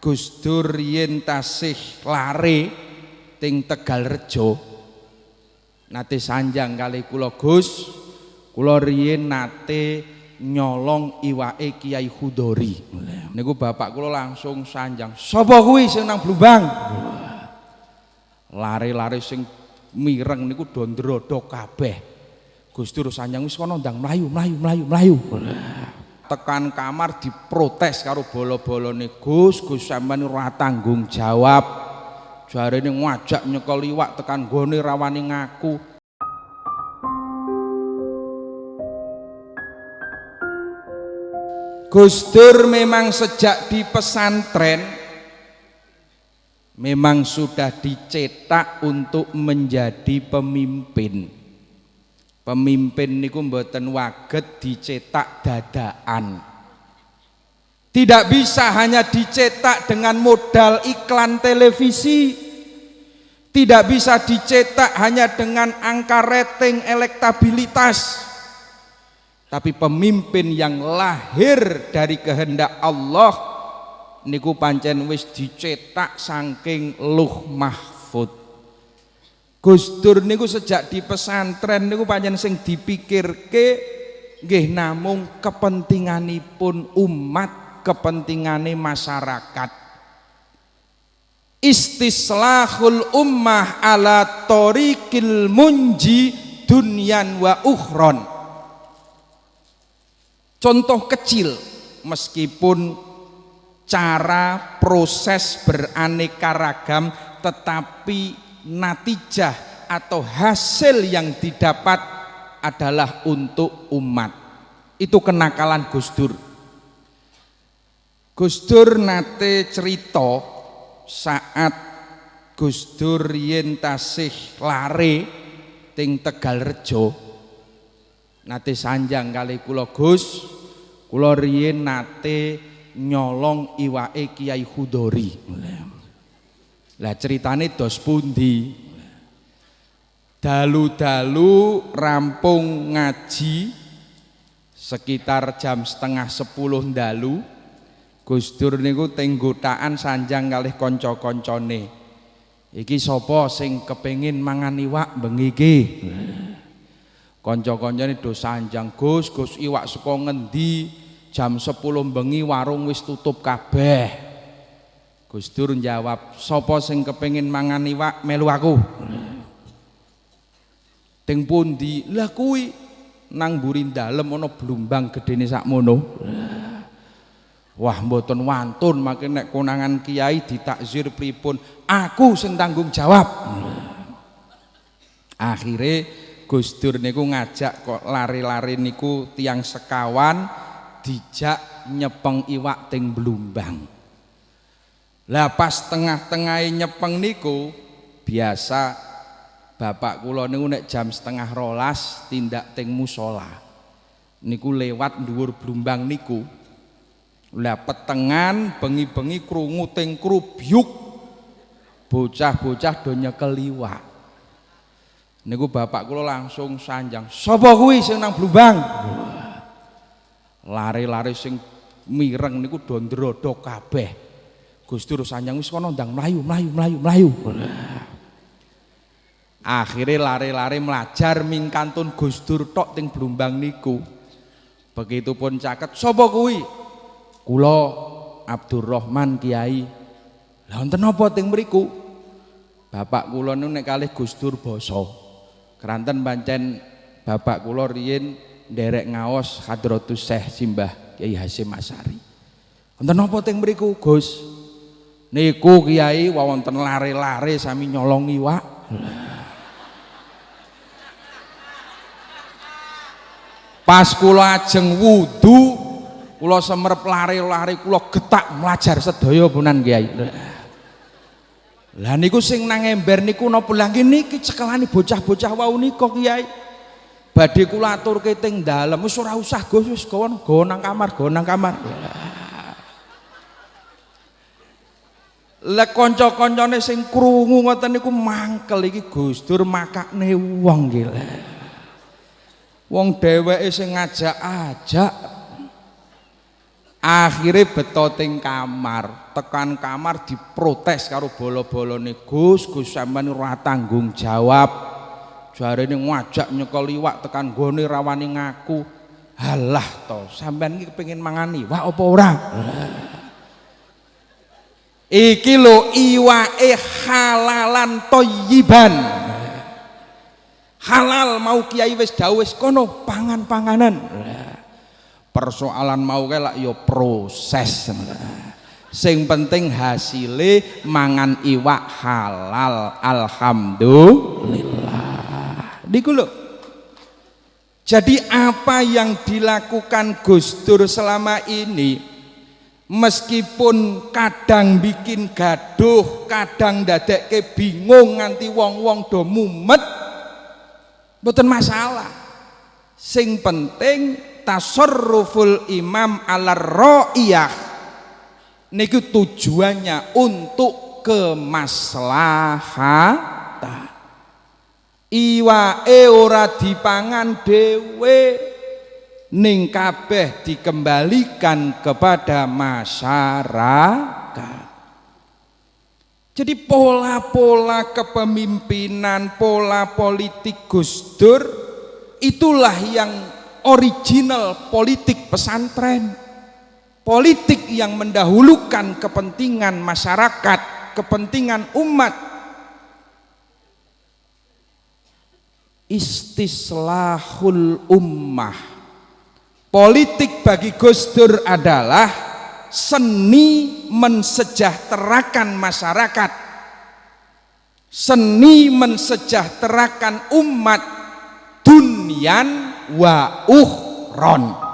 Gus Dur yen tasih lare ting Tegalrejo nate sanjang kali kula Gus, kula riyen nate nyolong iwake Kiai Khudori niku bapak kula langsung sanjang, sapa kuwi sing nang Blumbang? Lare-lare sing mireng niku do ndrodok kabeh. Gus Dur sanjang wis kono ndang mlayu. Tekan kamar diprotes karo bolo-bolone, Gus sampean ora tanggung jawab. Jarene ngajak nyekel iwak tekan gone rawani ngaku. Gus Dur memang sejak di pesantren memang sudah dicetak untuk menjadi pemimpin. Pemimpin niku mboten waget dicetak dadaan. Tidak bisa hanya dicetak dengan modal iklan televisi. Tidak bisa dicetak hanya dengan angka rating elektabilitas. Tapi pemimpin yang lahir dari kehendak Allah niku pancen wis dicetak saking Luh Mahfud. Gus Dur niku sejak di pesantren niku pancen sing dipikirke nggih namung kepentinganipun umat, kepentingane masyarakat. Istislahul ummah ala thoriqil munji dunyan wa ukhron. Contoh kecil meskipun cara proses beraneka ragam tetapi natijah atau hasil yang didapat adalah untuk umat. Itu kenakalan Gus Dur. Gus Dur nate cerita saat Gus Dur yen tasih lare ting Tegalrejo nate sanjang kali kula Gus, kula riyen nate nyolong iwake Kiai Khudori. Lah ceritane dos pundi? Dalu-dalu rampung ngaji sekitar jam 9:30 dalu, Gus Dur niku teng gotaan sanjang kalih kanca-kancane. Iki sapa sing kepengin mangan iwak bengi iki? Kanca-kancane do sanjang, Gus iwak saka ngendi? Jam 10 bengi warung wis tutup kabeh. Gus Dur njawab, sapa sing kepengin mangan iwak melu aku. Teng pundi? Lah kuwi nang mburi dalem ana blumbang gedene sakmono. Wah mboten wantun mangke nek konangan kiai ditakzir pripun, aku sing tanggung jawab. Akhire Gus Dur niku ngajak kok lari-lari niku tiang sekawan dijak nyepeng iwak teng blumbang. Lah pas tengah-tengahe nyepeng niku biasa bapak kula niku nek jam 11:30 tindak teng musala. Niku lewat dhuwur blumbang niku. Lah petengan bengi-bengi krungu teng krubyuk bocah-bocah do nyekel iwak. Niku bapak kula langsung sanjang, sapa kuwi sing nang blumbang? Lare-lare sing mireng niku do ndrodok kabeh. Gus Dur sanjang wis kono ndang mlayu. Akhire lare-lare mlajar mingkantun Gus Dur tok teng blumbang niku. Begitupun caket, sapa kuwi? Kula Abdurrahman Kiai. Lah wonten napa teng mriku? Bapak kula niku nek kalih Gus Dur basa. Keranten pancen bapak kula riyin nderek ngaos Hadratus Syekh Simbah Kiai Hasyim Asy'ari. Wonten napa teng mriku, Gus? Niku Kiai wonten lare-lare sami nyolong iwak. Pas kula ajeng wudu, kula semerep lare-lare kula getak mlajar sedaya punan Kiai. Lah niku sing nang ember niku napa lha niki cekelane bocah-bocah wau nika Kiai. Badhe kula aturke teng dalem wis ora usah Gus, wis gawa nang kamar. Lah kanca-kancane sing krungu ngoten niku mangkel iki Gus Dur makakne wong nggih. Wong dheweke sing ngajak-ajak Akhirnya beto ting kamar, tekan kamar diprotes karo bolo-bolone, Gus sampean ora tanggung jawab. Jarene ngajak nyekel iwak tekan gone rawani ngaku. Halah to, sampean iki kepengin mangan iwak apa ora? Iki lho iwake halalan thayyiban. Halal mau kiai wis dawuh wis kono pangan-panganan. Persoalan mau kae lak ya proses. Sing penting hasile mangan iwak halal, alhamdulillah. Niku lho. Jadi apa yang dilakukan Gus Dur selama ini, meskipun kadang bikin gaduh, kadang dadekke bingung nganti wong-wong do mumet, mboten masalah. Sing penting tasarruful imam ala ra'iyah niku tujuannya untuk kemaslahatan. Iwake ora dipangan dhewe, ning kabeh dikembalikan kepada masyarakat. Jadi pola-pola kepemimpinan, pola politik Gus Dur itulah yang original politik pesantren, politik yang mendahulukan kepentingan masyarakat, kepentingan umat. Istislahul ummah, politik bagi Gus Dur adalah seni mensejahterakan masyarakat, seni mensejahterakan umat, dunyan wa ukhron.